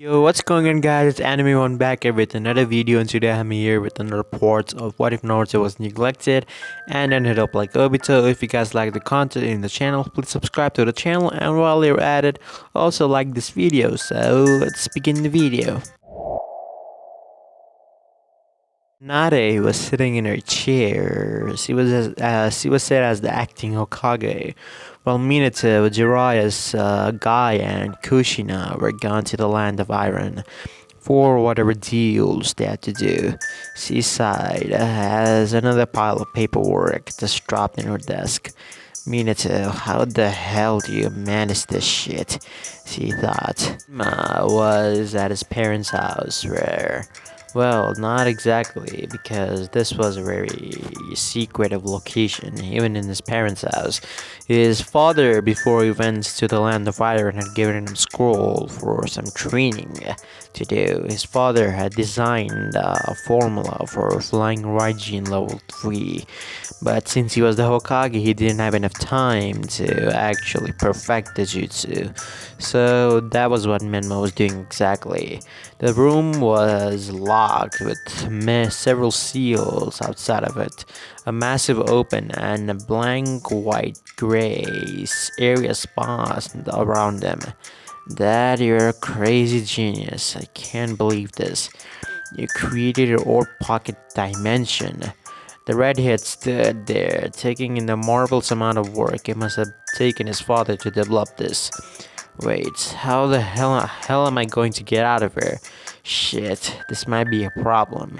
Yo, what's going on guys, it's Anime1 back here with another video, and today I'm here with another report of what if Naruto was neglected and ended up like Obito. If you guys like the content in the channel, please subscribe to the channel, and while you're at it, also like this video. So let's begin the video. Nade was sitting in her chair. She was set as the acting Hokage, while Minato, Jiraiya's guy, and Kushina were gone to the land of iron for whatever deals they had to do. She sighed as another pile of paperwork just dropped in her desk. Minato, how the hell do you manage this shit? She thought. Ma was at his parents' house where, well, not exactly, because this was a very secretive location, even in his parents' house. His father, before he went to the land of iron, had given him scroll for some training to do. His father had designed a formula for flying Raijin level 3, but since he was the Hokage, he didn't have enough time to actually perfect the jutsu. So that was what Menma was doing exactly. The room was locked with several seals outside of it, a massive open and a blank white gray area spawned around them. Dad, you're a crazy genius. I can't believe this. You created an orb pocket dimension. The redhead stood there, taking in the marvelous amount of work it must have taken his father to develop this. Wait, how the hell am I going to get out of here? Shit, this might be a problem.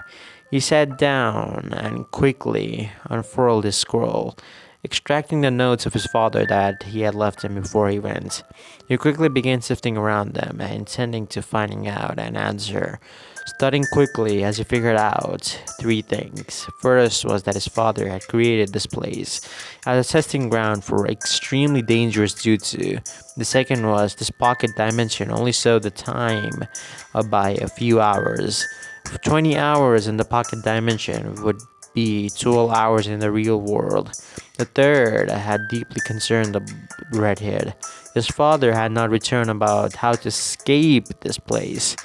He sat down and quickly unfurled his scroll, extracting the notes of his father that he had left him before he went. He quickly began sifting around them, intending to finding out an answer. Studying quickly as he figured out three things. First was that his father had created this place as a testing ground for extremely dangerous jutsu. The second was this pocket dimension only showed the time by a few hours. 20 hours in the pocket dimension would be 12 hours in the real world. The third had deeply concerned the redhead. His father had not returned about how to escape this place.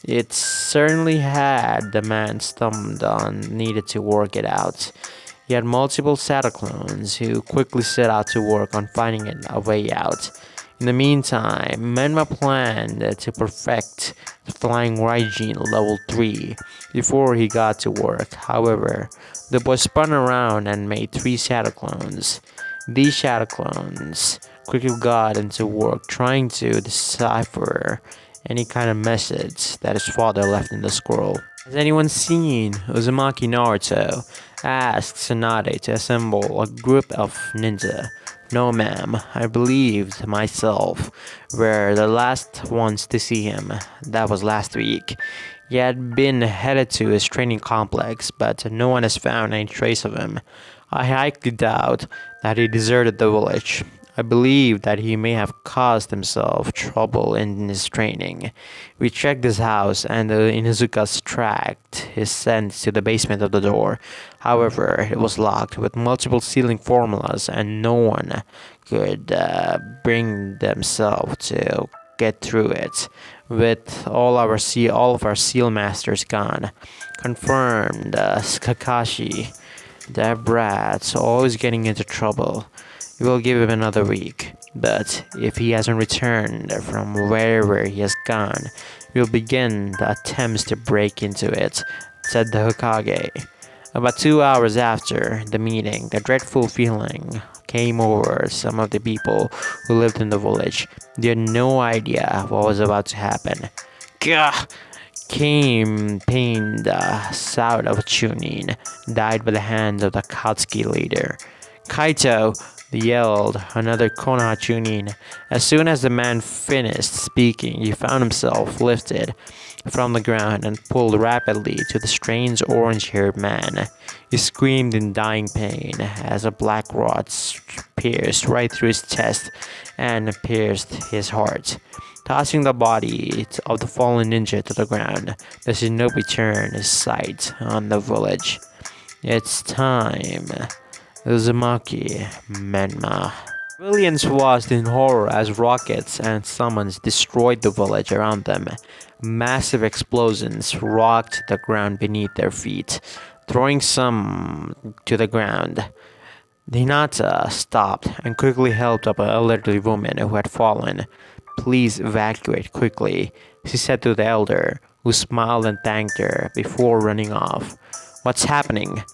It certainly had. The man stumbled on needed to work it out. He had multiple Sata clones who quickly set out to work on finding a way out. In the meantime, Menma planned to perfect the flying Raijin level 3 before he got to work. However, the boy spun around and made 3 Shadow clones. These Shadow clones quickly got into work trying to decipher any kind of message that his father left in the scroll. Has anyone seen Uzumaki Naruto? Asked Tsunade to assemble a group of ninja. No ma'am, I believed myself were the last ones to see him. That was last week. He had been headed to his training complex, but no one has found any trace of him. I highly doubt that he deserted the village. I believe that he may have caused himself trouble in his training. We checked his house, and the Inuzukas tracked his scent to the basement of the door. However, it was locked with multiple sealing formulas, and no one could bring themselves to get through it. With all of our seal masters gone, confirmed. Kakashi, that brat's always getting into trouble. We will give him another week, but if he hasn't returned from wherever he has gone, we'll begin the attempts to break into it, said the Hokage. About 2 hours after the meeting, the dreadful feeling came over some of the people who lived in the village. They had no idea what was about to happen. Gah! Came pained sound of Chunin, died by the hands of the Katsuki leader. Kaito yelled another Konoha Chunin. As soon as the man finished speaking, he found himself lifted from the ground and pulled rapidly to the strange orange-haired man. He screamed in dying pain as a black rod pierced right through his chest and pierced his heart. Tossing the body of the fallen ninja to the ground, the shinobi turned his sight on the village. It's time. Uzumaki Menma. Civilians watched in horror as rockets and summons destroyed the village around them. Massive explosions rocked the ground beneath their feet, throwing some to the ground. Hinata stopped and quickly helped up an elderly woman who had fallen. "Please evacuate quickly," she said to the elder, who smiled and thanked her before running off. "What's happening?"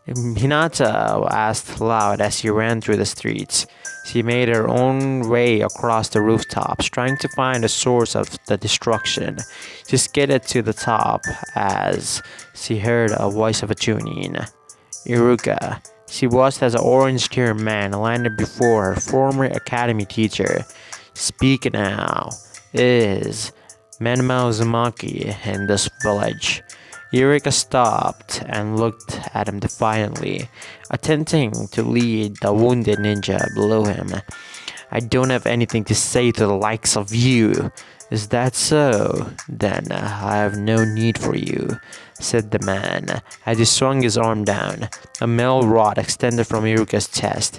Hinata asked loud as she ran through the streets. She made her own way across the rooftops, trying to find the source of the destruction. She skidded to the top as she heard a voice of a Chunin. Iruka. She was as an orange-haired man landed before her former academy teacher. "Speak now. Is Menmao Uzumaki in this village?" Eureka stopped and looked at him defiantly, attempting to lead the wounded ninja below him. "I don't have anything to say to the likes of you." "Is that so? Then I have no need for you," said the man as he swung his arm down. A metal rod extended from Iruka's chest.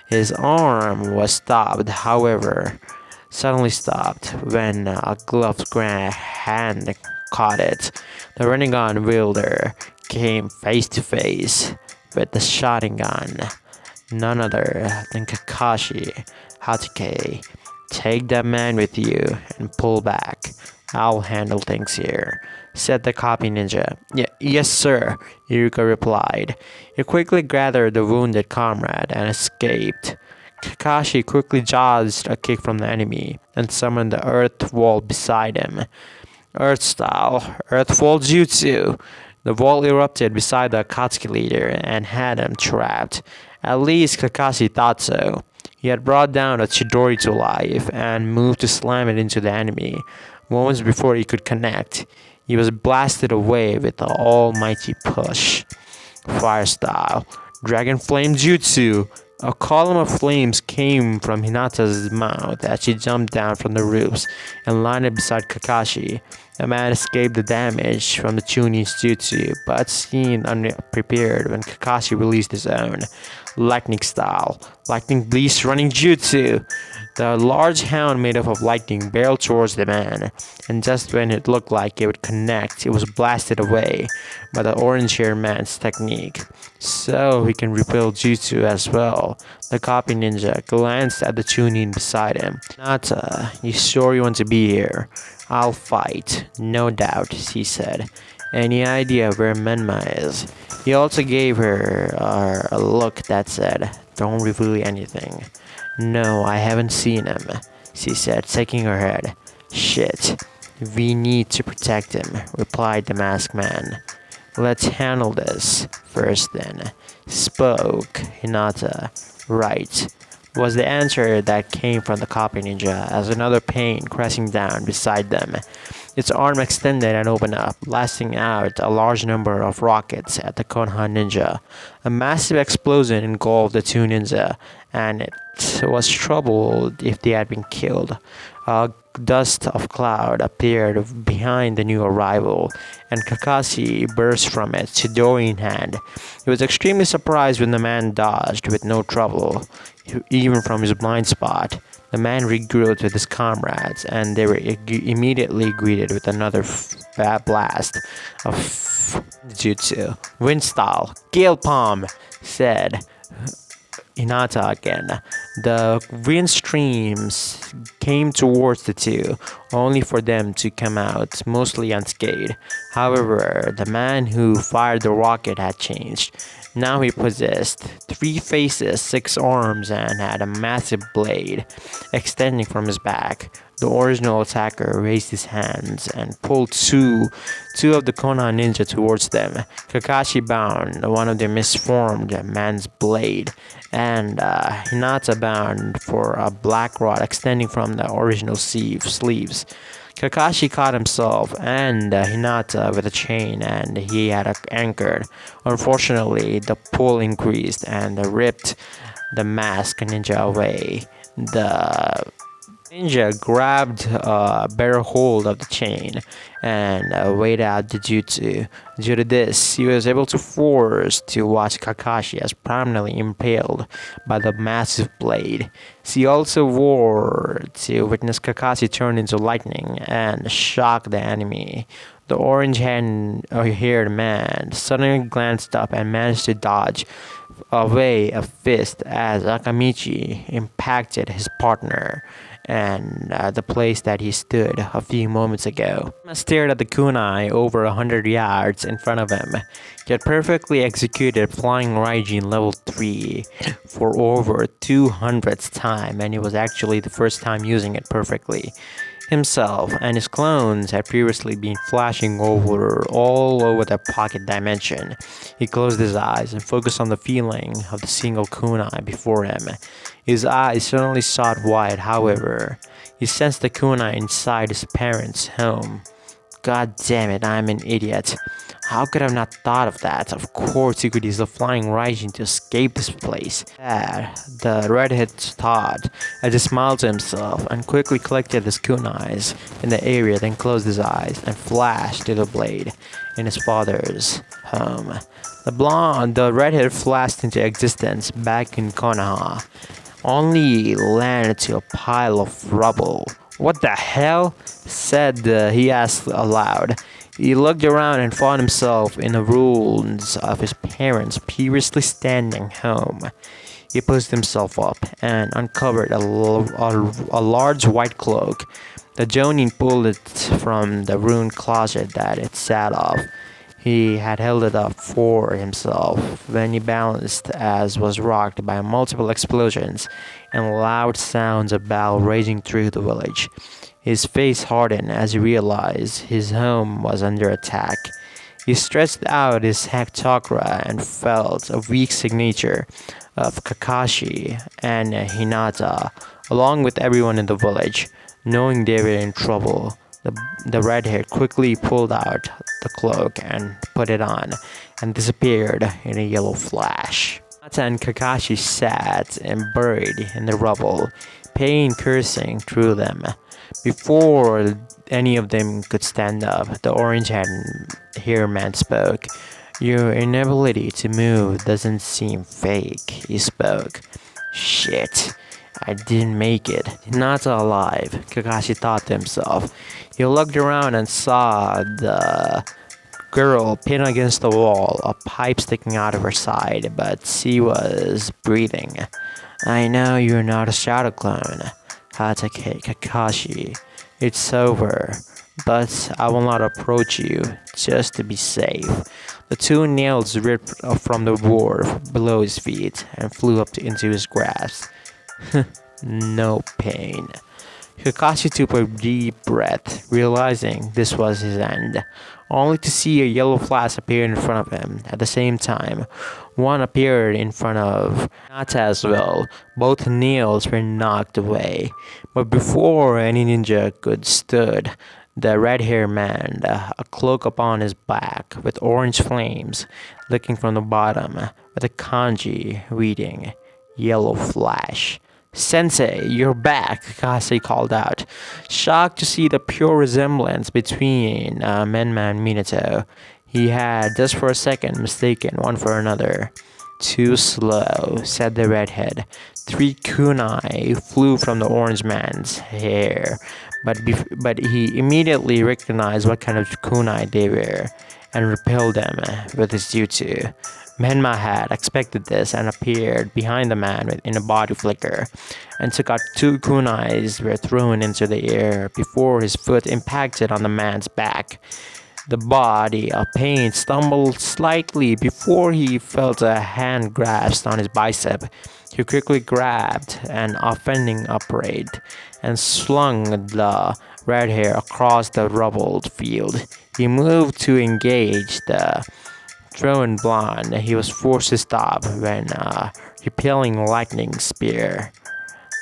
His arm was suddenly stopped when a gloved hand caught it. The Rinnegan wielder came face to face with the Sharingan, none other than Kakashi Hatake. "Take that man with you and pull back. I'll handle things here," said the copy ninja. Yes, sir," Iruka replied. He quickly gathered the wounded comrade and escaped. Kakashi quickly dodged a kick from the enemy and summoned the earth wall beside him. Earth style, earth wall jutsu. The wall erupted beside the Akatsuki leader and had him trapped. At least Kakashi thought so. He had brought down a Chidori to life and moved to slam it into the enemy. Moments before he could connect, he was blasted away with an almighty push. Fire style, Dragon Flame Jutsu. A column of flames came from Hinata's mouth as she jumped down from the roofs and landed beside Kakashi. The man escaped the damage from the Chunin's jutsu, but seemed unprepared when Kakashi released his own. Lightning style, Lightning Beast Running Jutsu. The large hound made up of lightning barreled towards the man, and just when it looked like it would connect, it was blasted away by the orange-haired man's technique. So he can repel jutsu as well. The copy ninja glanced at the Chunin beside him. "Nata, you sure you want to be here?" "I'll fight, no doubt," he said. "Any idea where Menma is?" He also gave her a look that said, "Don't reveal anything." "No, I haven't seen him," she said, shaking her head. "Shit, we need to protect him," replied the masked man. "Let's handle this first then," spoke Hinata. "Right," was the answer that came from the copy ninja as another pain crashing down beside them. Its arm extended and opened up, blasting out a large number of rockets at the Konoha ninja. A massive explosion engulfed the two ninja, and it was troubled if they had been killed. A dust of cloud appeared behind the new arrival, and Kakashi burst from it, Chidori in hand. He was extremely surprised when the man dodged with no trouble, even from his blind spot. The man regrouped with his comrades, and they were immediately greeted with another blast of jutsu. "Wind style, Gale Palm," said Hinata again. The wind streams came towards the two, only for them to come out mostly unscathed. However, the man who fired the rocket had changed. Now he possessed 3 faces, 6 arms, and had a massive blade extending from his back. The original attacker raised his hands and pulled two of the Konoha ninja towards them. Kakashi bound one of the misformed man's blade, and Hinata bound for a black rod extending from the original sleeves. Kakashi caught himself and Hinata with a chain, and he had anchored. Unfortunately, the pull increased and ripped the masked ninja away. The Ninja grabbed a better hold of the chain and weighed out the jutsu. Due to this, he was able to force to watch Kakashi as permanently impaled by the massive blade. He also wore to witness Kakashi turn into lightning and shock the enemy. The orange-haired man suddenly glanced up and managed to dodge away a fist as Akamichi impacted his partner and the place that he stood a few moments ago. He stared at the kunai over 100 yards in front of him. He had perfectly executed Flying Raijin level 3 for over 200th time, and it was actually the first time using it perfectly. Himself and his clones had previously been flashing all over the pocket dimension. He closed his eyes and focused on the feeling of the single kunai before him. His eyes suddenly sought wide, however. He sensed the kunai inside his parents' home. God damn it, I'm an idiot. How could I have not thought of that? Of course he could use the Flying Raijin to escape this place. The redhead thought as he smiled to himself and quickly collected his kunais in the area, then closed his eyes and flashed to the blade in his father's home. The redhead flashed into existence back in Konoha, only landed to a pile of rubble. What the hell? He asked aloud. He looked around and found himself in the ruins of his parents' previously standing home. He pushed himself up and uncovered a large white cloak. The Jonin pulled it from the ruined closet that it sat off. He had held it up for himself when he balanced as was rocked by multiple explosions and loud sounds of battle raging through the village. His face hardened as he realized his home was under attack. He stretched out his hack chakra and felt a weak signature of Kakashi and Hinata, along with everyone in the village. Knowing they were in trouble, the redhead quickly pulled out the cloak and put it on, and disappeared in a yellow flash. Hinata and Kakashi sat and buried in the rubble, pain coursing through them. Before any of them could stand up, the orange-haired man spoke. Your inability to move doesn't seem fake, he spoke. Shit, I didn't make it. Not alive, Kakashi thought to himself. He looked around and saw the girl pinned against the wall, a pipe sticking out of her side, but she was breathing. I know you're not a shadow clone, Kakashi. It's over, but I will not approach you, just to be safe. The two nails ripped from the board below his feet and flew up into his grasp. No pain. Kakashi took a deep breath, realizing this was his end, only to see a yellow flash appear in front of him. At the same time, one appeared in front of Hinata as well. Both nails were knocked away, but before any ninja could stood, the red-haired man, a cloak upon his back with orange flames, looking from the bottom with a kanji reading, Yellow Flash. Sensei, you're back, Kakashi called out, shocked to see the pure resemblance between Menma and Minato. He had, just for a second, mistaken one for another. Too slow, said the redhead. 3 kunai flew from the orange man's hair, but he immediately recognized what kind of kunai they were and repelled them with his jutsu. Menma had expected this and appeared behind the man in a body flicker, and took out 2 kunais were thrown into the air before his foot impacted on the man's back. The body of pain stumbled slightly before he felt a hand grasped on his bicep. He quickly grabbed an offending upright and slung the red hair across the rubbled field. He moved to engage the thrown blonde. He was forced to stop when repelling lightning spear.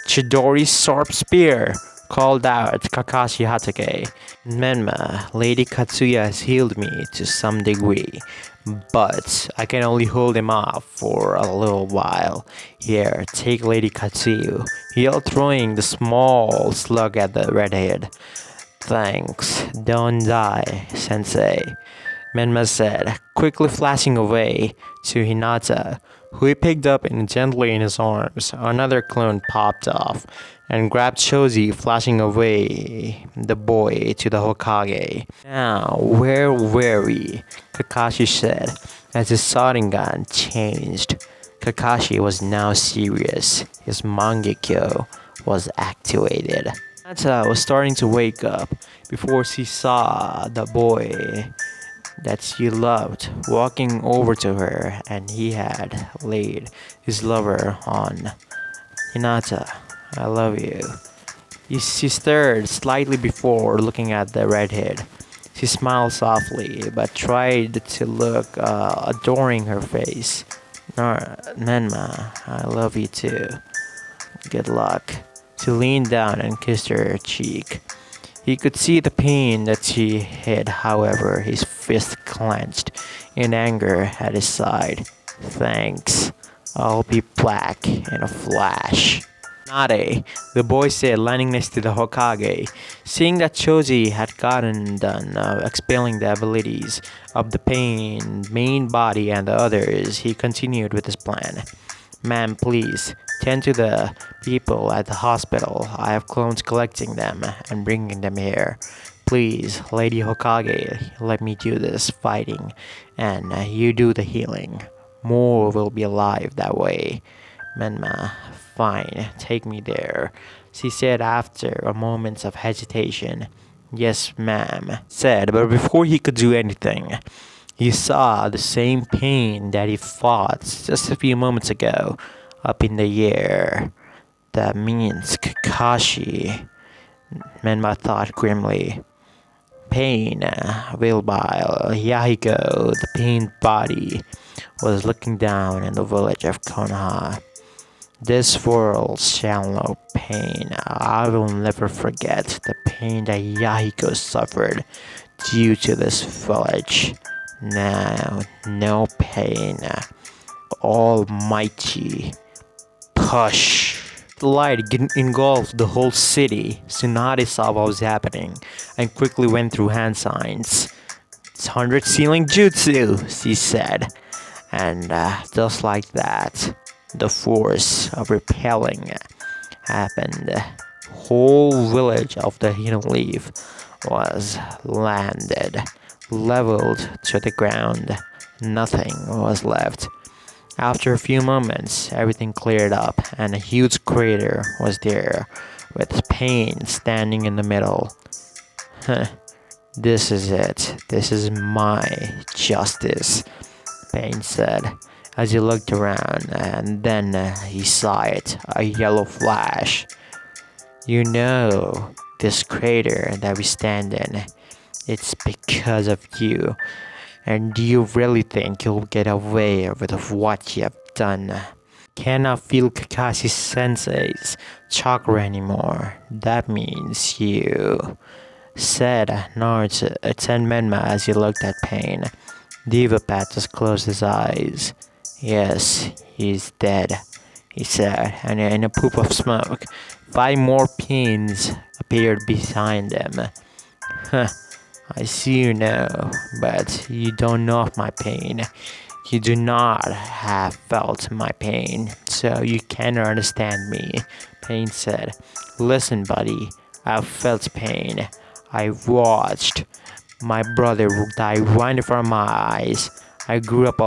Chidori's sharp spear! called out Kakashi Hatake. Menma, Lady Katsuya has healed me to some degree, but I can only hold him off for a little while. Here, take Lady Katsuyu. He yelled, throwing the small slug at the redhead. Thanks, don't die, sensei, Menma said, quickly flashing away to Hinata, who he picked up gently in his arms. Another clone popped off and grabbed Choji, flashing away the boy to the Hokage. Now, where were we? Kakashi said, as his Sharingan changed. Kakashi was now serious. His Mangekyo was activated. Hinata was starting to wake up before she saw the boy that she loved walking over to her, and he had laid his lover on. Hinata, I love you. She stirred slightly before looking at the redhead. She smiled softly, but tried to look adoring her face. Menma, I love you too. Good luck. She leaned down and kissed her cheek. He could see the pain that she hid, however, his fist clenched in anger at his side. Thanks. I'll be black in a flash. Nade, the boy said, landing next to the Hokage. Seeing that Choji had gotten done expelling the abilities of the main body and the others, he continued with his plan. Ma'am, please, tend to the people at the hospital. I have clones collecting them and bringing them here. Please, Lady Hokage, let me do this fighting, and you do the healing. More will be alive that way. Menma, fine, take me there, she said after a moment of hesitation. Yes, ma'am, said, but before he could do anything, he saw the same pain that he fought just a few moments ago up in the air. That means Kakashi, Menma thought grimly. Pain, willed by Yahiko, the pained body, was looking down in the village of Konoha. This world shall know pain. I will never forget the pain that Yahiko suffered due to this village. Now, no pain. Almighty. Push. The light engulfed the whole city. Tsunade saw what was happening and quickly went through hand signs. It's 100 ceiling jutsu, she said. And just like that, the force of repelling happened. Whole village of the Hidden Leaf was landed, leveled to the ground. Nothing was left. After a few moments, everything cleared up, and a huge crater was there, with Pain standing in the middle. This is it. This is my justice, Pain said, as he looked around, and then he saw it, a yellow flash. You know, this crater that we stand in, it's because of you. And do you really think you'll get away with what you have done? Cannot feel Kakashi Sensei's chakra anymore. That means you, said Naruto, Menma as he looked at Pain. Divapat just closed his eyes. Yes, he's dead, he said, and in a poop of smoke, 5 more Pains appeared behind him. I see you now, but you don't know of my pain. You do not have felt my pain, so you cannot understand me, Pain said. Listen, buddy, I've felt pain. I watched my brother die right in front of my eyes. I grew up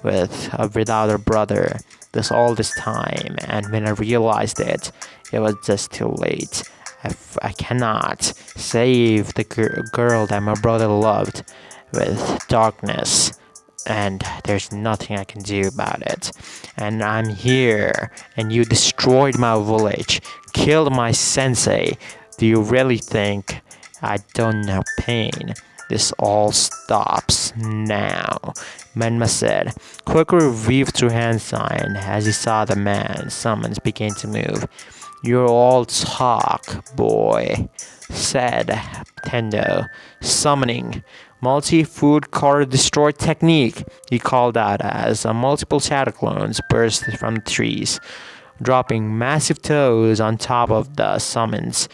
without a brother all this time, and when I realized it was just too late. I cannot save the girl that my brother loved with darkness, and there's nothing I can do about it. And I'm here, and you destroyed my village, killed my sensei. Do you really think I don't know pain? This all stops now, Menma said, quickly weaved through hand sign as he saw the man summons begin to move. "You're all talk, boy," said Tendo, summoning multi-food car destroy technique. He called out as multiple shadow clones burst from the trees, dropping massive toads on top of the summons.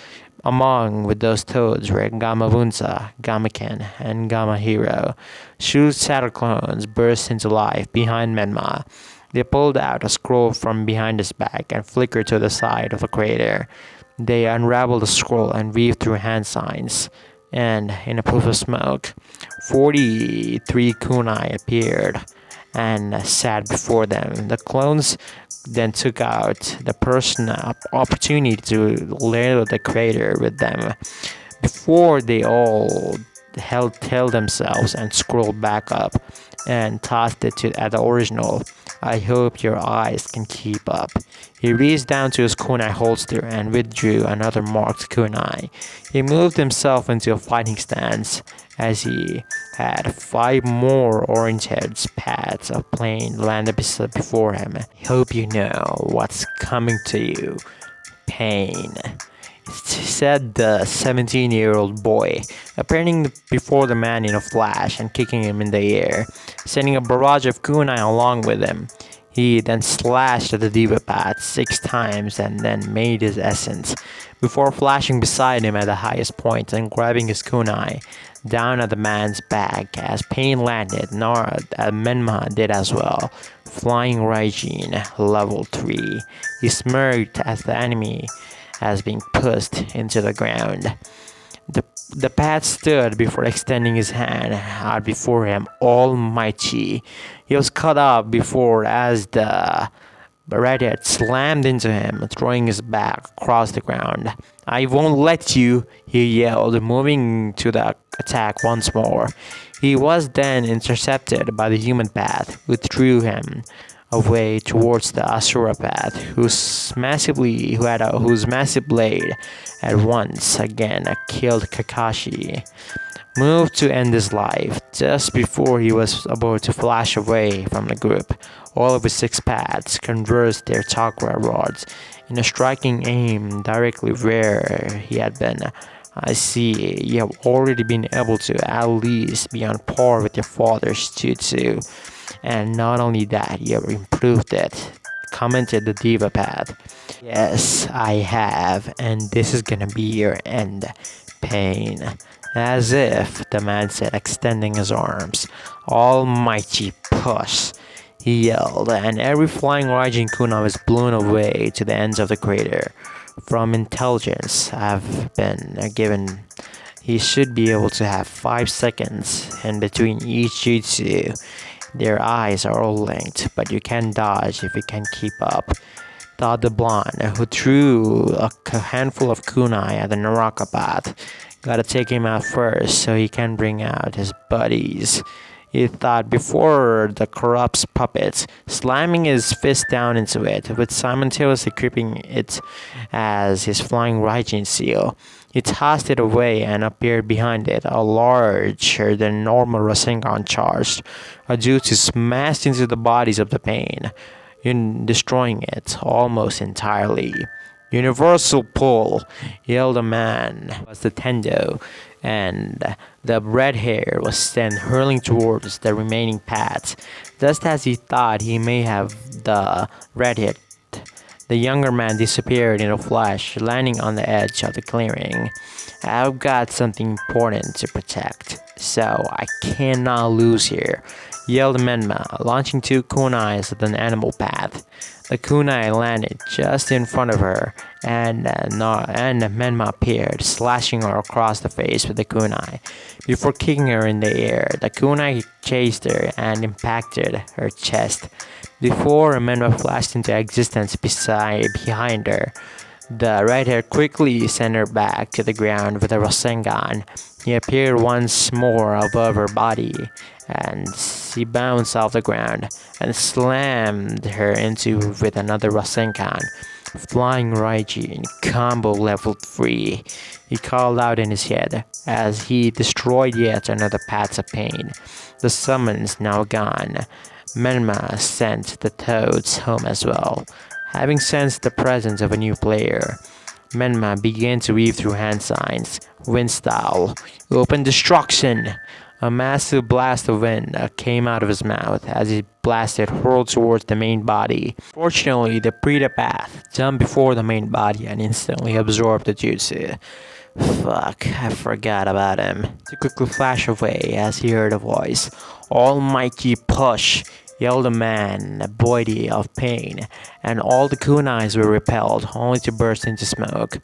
Among with those toads were Gamavunsa, Gamaken, and Gamahiro. Shu's shadow clones burst into life behind Menma. They pulled out a scroll from behind his back and flickered to the side of the crater. They unraveled the scroll and weaved through hand signs. And in a puff of smoke, 43 kunai appeared and sat before them. The clones then took out the personal opportunity to ladle the crater with them before they all held tail themselves and scrolled back up and tossed it at the original. "I hope your eyes can keep up." He reached down to his kunai holster and withdrew another marked kunai. He moved himself into a fighting stance as he had 5 more orange-headed pads of plane landed before him. "I hope you know what's coming to you. Pain," said the 17-year-old boy, appearing before the man in a flash and kicking him in the air, sending a barrage of kunai along with him. He then slashed at the Divapat 6 times and then made his essence, before flashing beside him at the highest point and grabbing his kunai down at the man's back. As pain landed, Menma did as well. Flying Raijin, level 3. He smirked as the enemy as being pushed into the ground. The Pat stood before extending his hand out before him, almighty. He was cut off before as the redhead slammed into him, throwing his back across the ground. "I won't let you," he yelled, moving to the attack once more. He was then intercepted by the human path, who threw him away towards the Asura path, whose massive blade had once again killed Kakashi. Moved to end his life just before he was about to flash away from the group. All of his 6 paths converged their chakra rods in a striking aim directly where he had been. "I see you have already been able to at least be on par with your father's jutsu. And not only that, you have improved it," commented the Diva Path. "Yes, I have, and this is gonna be your end. Pain." As if, the man said, extending his arms. "Almighty push," he yelled, and every flying Raijin Kuna was blown away to the ends of the crater. From intelligence I've been given, he should be able to have 5 seconds in between each jutsu. Their eyes are all linked, but you can dodge if you can keep up, thought the blonde, who threw a handful of kunai at the Naraka path. "Gotta take him out first so he can bring out his buddies," he thought before the corrupt's puppet, slamming his fist down into it, with simultaneously gripping it as his flying Raijin seal. He tossed it away and appeared behind it, a larger than normal Rasengan charged. A jutsu smashed into the bodies of the pain, destroying it almost entirely. "Universal pull," yelled a man. It was the Tendo, and the red hair was then hurling towards the remaining paths. Just as he thought he may have the red hit, the younger man disappeared in a flash, landing on the edge of the clearing. "I've got something important to protect, so I cannot lose here," yelled Menma, launching 2 kunais at an animal path. The kunai landed just in front of her, and Menma appeared, slashing her across the face with the kunai. Before kicking her in the air, the kunai chased her and impacted her chest. Before Menma flashed into existence behind her, the red hair quickly sent her back to the ground with a Rasengan. He appeared once more above her body, and she bounced off the ground and slammed her into with another Rasengan. "Flying Raijin, combo level 3, he called out in his head as he destroyed yet another path of pain. The summons now gone. Menma sent the toads home as well. Having sensed the presence of a new player, Menma began to weave through hand signs, wind style, open destruction. A massive blast of wind came out of his mouth as he blasted hurled towards the main body. Fortunately, the Preta path jumped before the main body and instantly absorbed the jutsu. Fuck, I forgot about him. To quickly flash away as he heard a voice. Almighty push! Yelled a man, void of pain, and all the kunais were repelled, only to burst into smoke.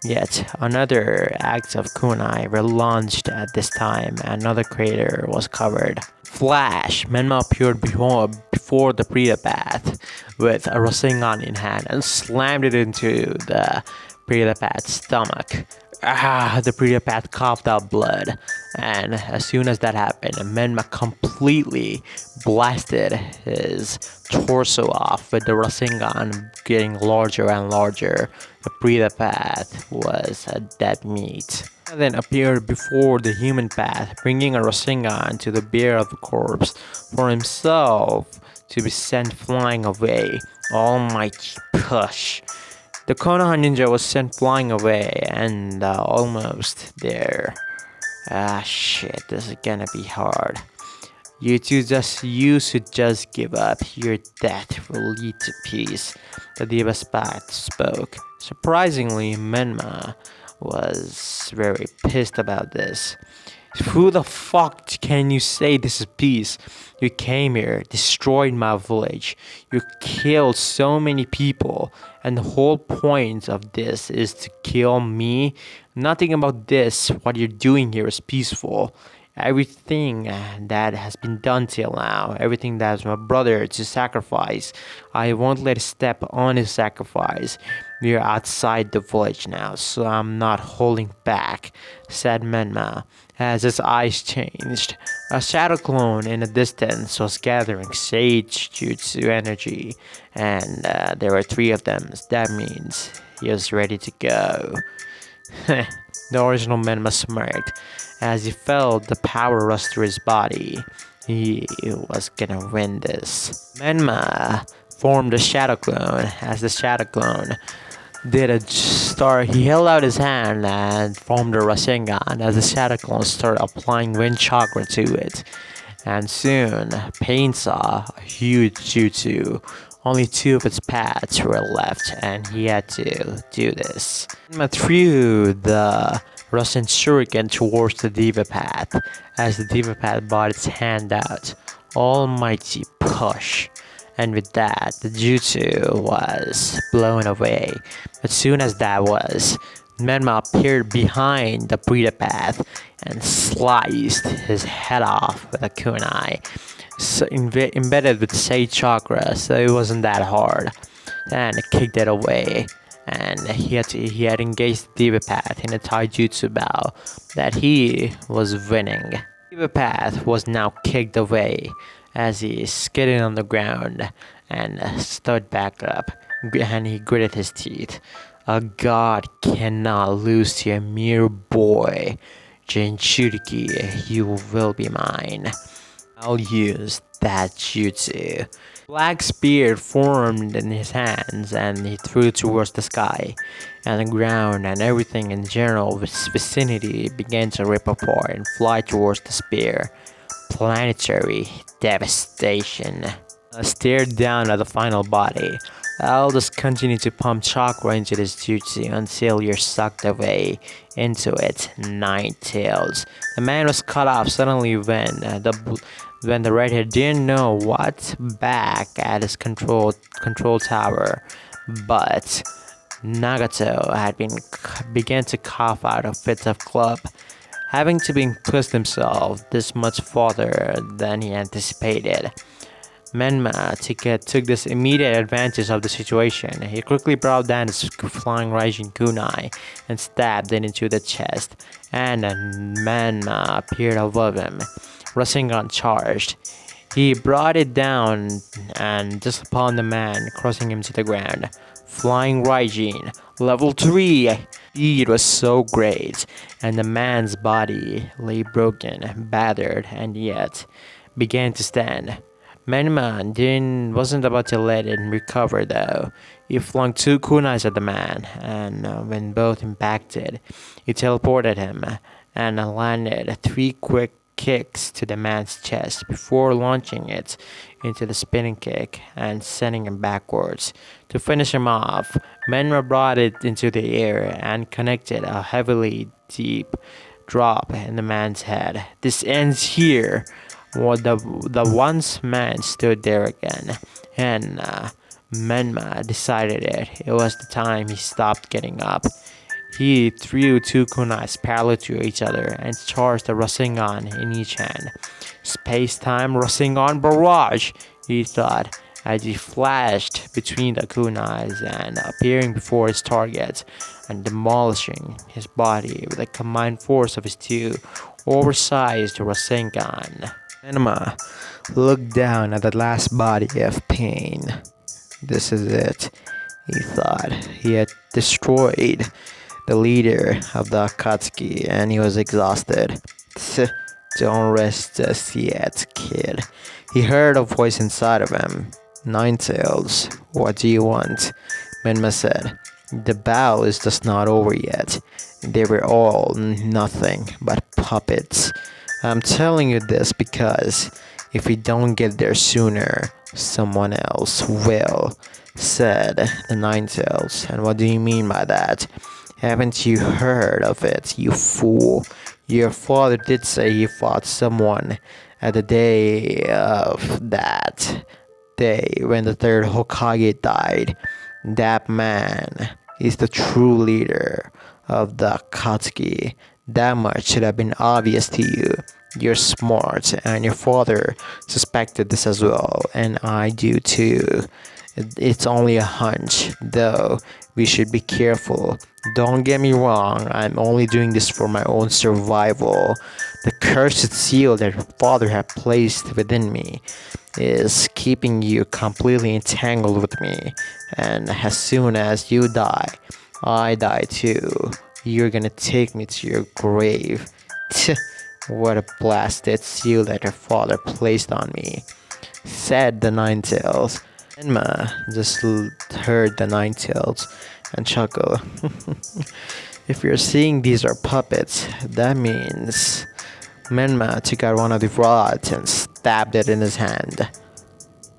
Yet another act of kunai were launched at this time, and another crater was covered. Flash! Menma appeared before the Preta path with a Rasengan in hand and slammed it into the Preta path's stomach. The Preta path coughed out blood, and as soon as that happened, Menma completely blasted his torso off with the Rasengan getting larger and larger. The Preta path was a dead meat. And then appeared before the human path, bringing a Rasengan to the bear of the corpse for himself to be sent flying away. Almighty push! The Konoha ninja was sent flying away and almost there. Shit, this is gonna be hard. You should just give up. Your death will lead to peace. The Diva's path spoke. Surprisingly, Menma was very pissed about this. Who the fuck can you say this is peace? You came here, destroyed my village. You killed so many people, and the whole point of this is to kill me. Nothing about this, what you're doing here is peaceful. Everything that has been done till now, everything that's my brother to sacrifice, I won't let it step on his sacrifice. We're outside the village now, so I'm not holding back, said Menma, as his eyes changed. A shadow clone in the distance was gathering sage jutsu energy, and there were 3 of them. That means he was ready to go. The original Menma smirked as he felt the power rush through his body. He was gonna win this. Menma formed a shadow clone. As the shadow clone did a start, he held out his hand and formed a Rasengan as the shadow clone started applying wind chakra to it. And soon, Pain saw a huge jutsu. Only 2 of its paths were left, and he had to do this. Menma threw the Rasen Shuriken towards the Diva path as the Diva path brought its hand out. Almighty push! And with that, the jutsu was blown away. As soon as that was, Menma appeared behind the Preta path and sliced his head off with a kunai. So embedded with Sage Chakra, so it wasn't that hard. And kicked it away. And he had engaged the Diva path in a taijutsu bow that he was winning. Diva path was now kicked away as he skidded on the ground and stood back up, and he gritted his teeth. A god cannot lose to a mere boy. Jinchuriki, you will be mine. I'll use that jutsu. Black spear formed in his hands and he threw it towards the sky, and the ground and everything in general vicinity began to rip apart and fly towards the spear. Planetary devastation. Stared down at the final body. I'll just continue to pump chakra into this jutsu until you're sucked away into it. 9 tails. The man was cut off suddenly when the redhead didn't know what back at his control tower, but Nagato had began to cough out a fit of club, having to be pushed himself this much farther than he anticipated. Menma took this immediate advantage of the situation. He quickly brought down his flying Raijin kunai and stabbed it into the chest, and Menma appeared above him. Rasengan charged. He brought it down and just upon the man, crossing him to the ground. Flying Raijin, level 3! Speed was so great, and the man's body lay broken, battered, and yet began to stand. Menma wasn't about to let him recover though. He flung two kunais at the man, and when both impacted, he teleported him and landed three quick kicks to the man's chest before launching it into the spinning kick and sending him backwards. To finish him off, Menma brought it into the air and connected a heavily deep drop in the man's head. This ends here. Well, the once man stood there again, and Menma decided it was the time he stopped getting up. He threw two kunais parallel to each other and charged a Rasengan in each hand. Space-time Rasengan barrage, he thought, as he flashed between the kunais and appearing before his target and demolishing his body with the combined force of his two oversized Rasengan. Enema looked down at the last body of pain. This is it, he thought. He had destroyed the leader of the Akatsuki and he was exhausted. Don't rest just yet, kid. He heard a voice inside of him. Ninetales, what do you want? Menma said. The battle is just not over yet. They were all nothing but puppets. I'm telling you this because if we don't get there sooner, someone else will, said the Ninetales. And what do you mean by that? Haven't you heard of it, you fool? Your father did say he fought someone at the day of that day when the third Hokage died. That man is the true leader of the Akatsuki. That much should have been obvious to you. You're smart, and your father suspected this as well, and I do too. It's only a hunch, though we should be careful. Don't get me wrong, I'm only doing this for my own survival. The cursed seal that your father had placed within me is keeping you completely entangled with me, and as soon as you die, I die too. You're gonna take me to your grave. What a blasted seal that your father placed on me, said the Ninetales. Enma just heard the Ninetales and chuckled. If you're seeing these are puppets, that means Menma took out one of the rods and stabbed it in his hand.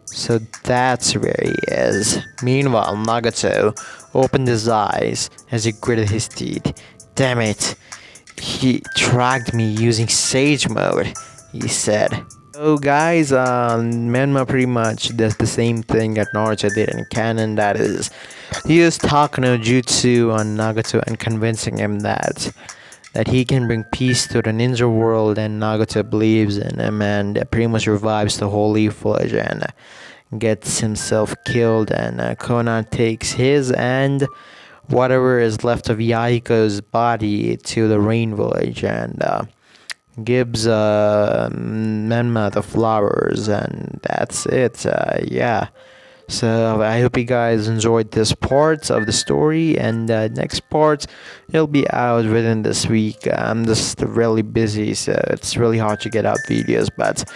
So that's where he is. Meanwhile, Nagato opened his eyes as he gritted his teeth. Damn it! He tracked me using Sage Mode, he said. So guys, Menma pretty much does the same thing that Naruto did in canon. That is, he used Takano Jutsu on Nagato and convincing him that he can bring peace to the ninja world, and Nagato believes in him and pretty much revives the holy fudge and gets himself killed, and Conan takes his and whatever is left of Yaiko's body to the rain village and gives Menma the flowers, and that's it. Yeah. So I hope you guys enjoyed this part of the story, and next part it'll be out within this week. I'm just really busy, so it's really hard to get out videos, but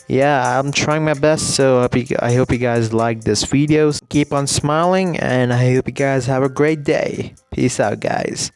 yeah, I'm trying my best. So I hope you guys like this video. Keep on smiling, and I hope you guys have a great day. Peace out, guys.